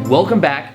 Welcome back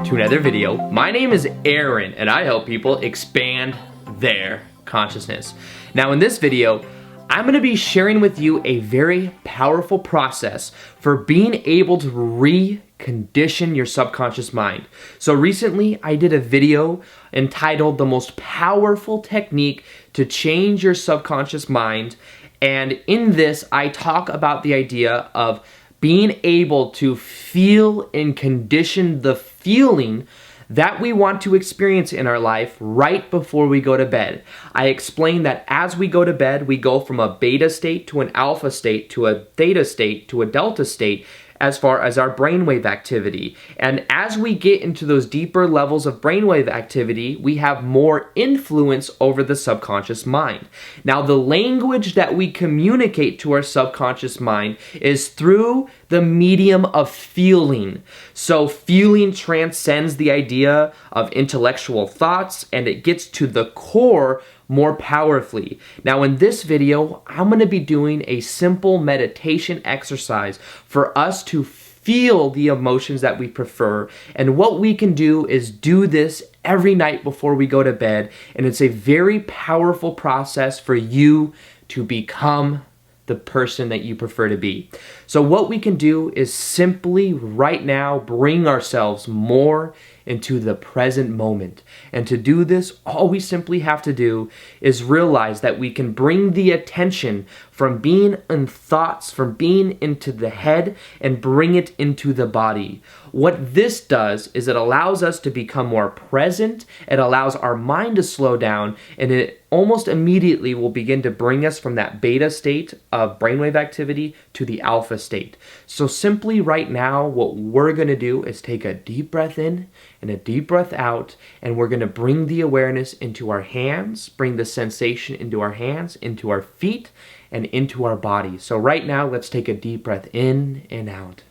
to another video. My name is Aaron and I help people expand their consciousness. Now in this video, I'm going to be sharing with you a very powerful process for being able to recondition your subconscious mind. So recently I did a video entitled The Most Powerful Technique to Change Your Subconscious Mind, and in this I talk about the idea of being able to feel and condition the feeling that we want to experience in our life right before we go to bed. I explained that as we go to bed, we go from a beta state to an alpha state to a theta state to a delta state as far as our brainwave activity. And as we get into those deeper levels of brainwave activity, we have more influence over the subconscious mind. Now, the language that we communicate to our subconscious mind is through the medium of feeling. So feeling transcends the idea of intellectual thoughts and it gets to the core more powerfully. Now in this video, I'm going to be doing a simple meditation exercise for us to feel the emotions that we prefer. And what we can do is do this every night before we go to bed. And it's a very powerful process for you to become the person that you prefer to be. So what we can do is simply right now bring ourselves more into the present moment. And to do this, all we simply have to do is realize that we can bring the attention from being in thoughts, from being into the head, and bring it into the body. What this does is it allows us to become more present, it allows our mind to slow down, and it almost immediately will begin to bring us from that beta state of brainwave activity to the alpha state. So simply right now, what we're going to do is take a deep breath in and a deep breath out, and we're going to bring the awareness into our hands, bring the sensation into our hands, into our feet, and into our body. So right now, let's take a deep breath in and out.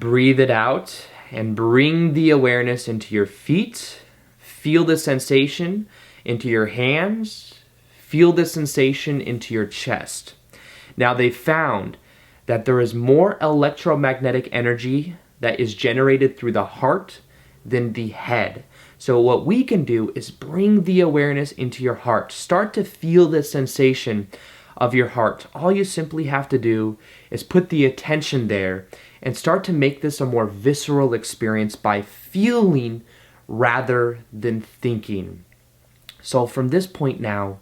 Breathe it out and bring the awareness into your feet. Feel the sensation into your hands. Feel the sensation into your chest. Now they found that there is more electromagnetic energy that is generated through the heart than the head. So what we can do is bring the awareness into your heart. Start to feel the sensation of your heart. All you simply have to do is put the attention there and start to make this a more visceral experience by feeling rather than thinking. So from this point now,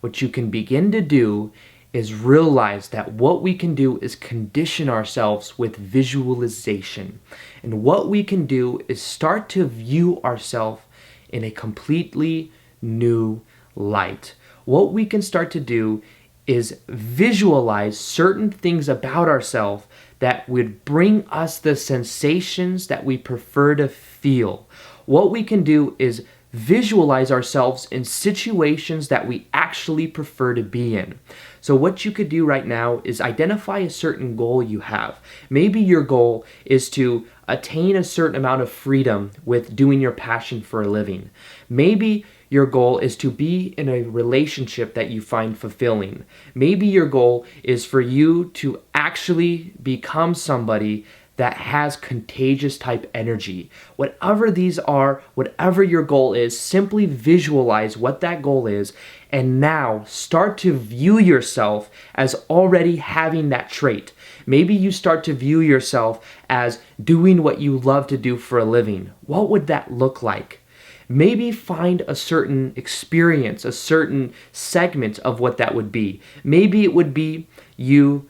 what you can begin to do is realize that what we can do is condition ourselves with visualization. And what we can do is start to view ourselves in a completely new light. What we can start to do is visualize certain things about ourselves that would bring us the sensations that we prefer to feel. What we can do is visualize ourselves in situations that we actually prefer to be in. So what you could do right now is identify a certain goal you have. Maybe your goal is to attain a certain amount of freedom with doing your passion for a living. Maybe your goal is to be in a relationship that you find fulfilling. Maybe your goal is for you to actually become somebody that has contagious type energy. Whatever these are, whatever your goal is, simply visualize what that goal is, and now start to view yourself as already having that trait. Maybe you start to view yourself as doing what you love to do for a living. What would that look like? Maybe find a certain experience, a certain segment of what that would be. Maybe it would be you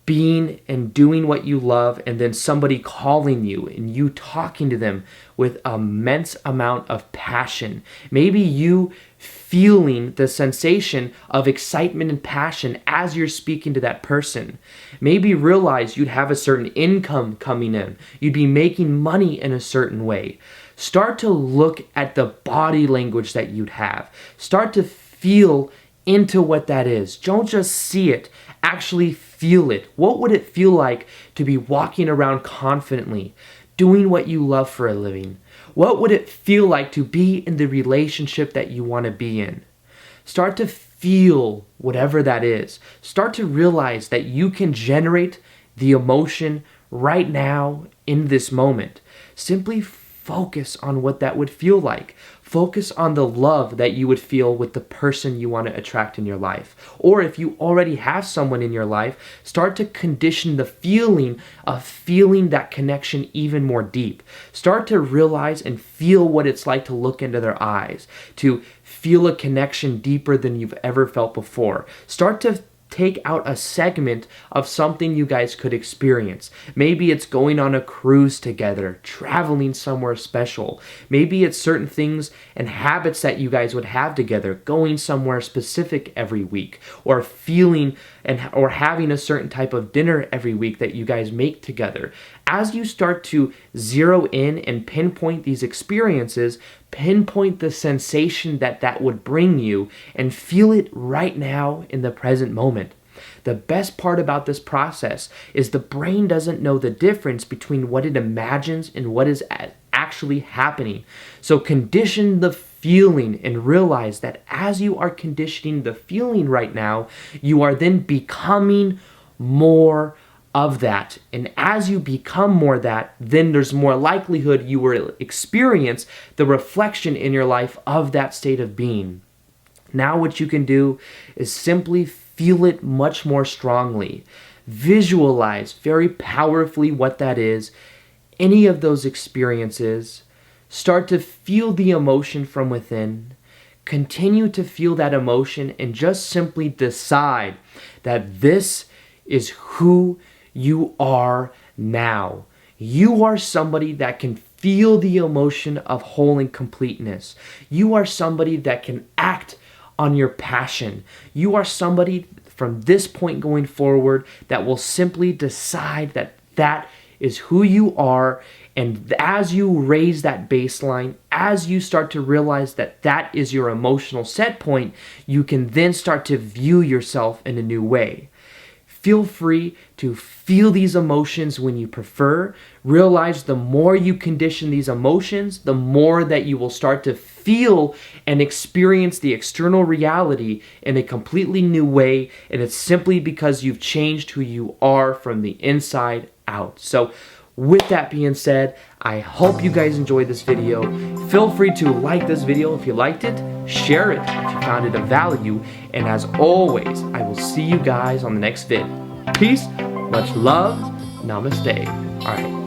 being and doing what you love and then somebody calling you and you talking to them with immense amount of passion. Maybe you feeling the sensation of excitement and passion as you're speaking to that person. Maybe realize you'd have a certain income coming in. You'd be making money in a certain way. Start to look at the body language that you'd have. Start to feel into what that is. Don't just see it, actually feel it. What would it feel like to be walking around confidently, doing what you love for a living? What would it feel like to be in the relationship that you want to be in? Start to feel whatever that is. Start to realize that you can generate the emotion right now in this moment. Simply focus on what that would feel like. Focus on the love that you would feel with the person you want to attract in your life. Or if you already have someone in your life, start to condition the feeling of feeling that connection even more deep. Start to realize and feel what it's like to look into their eyes, to feel a connection deeper than you've ever felt before. Start to take out a segment of something you guys could experience. Maybe it's going on a cruise together, traveling somewhere special. Maybe it's certain things and habits that you guys would have together, going somewhere specific every week, or feeling or having a certain type of dinner every week that you guys make together. As you start to zero in and pinpoint these experiences, pinpoint the sensation that would bring you and feel it right now in the present moment. The best part about this process is the brain doesn't know the difference between what it imagines and what is actually happening. So condition the feeling and realize that as you are conditioning the feeling right now, you are then becoming more of that. And as you become more of that, then there's more likelihood you will experience the reflection in your life of that state of being. Now what you can do is simply feel it much more strongly. Visualize very powerfully what that is, any of those experiences. Start to feel the emotion from within. Continue to feel that emotion and just simply decide that this is who you are now. You are somebody that can feel the emotion of whole and completeness. You are somebody that can act on your passion. You are somebody from this point going forward that will simply decide that that is who you are. And as you raise that baseline, as you start to realize that that is your emotional set point, you can then start to view yourself in a new way. Feel free to feel these emotions when you prefer. Realize the more you condition these emotions, the more that you will start to feel and experience the external reality in a completely new way. And it's simply because you've changed who you are from the inside out. So with that being said, I hope you guys enjoyed this video. Feel free to like this video if you liked it, share it if you found it of value, and as always, I will see you guys on the next vid. Peace, much love, namaste. All right.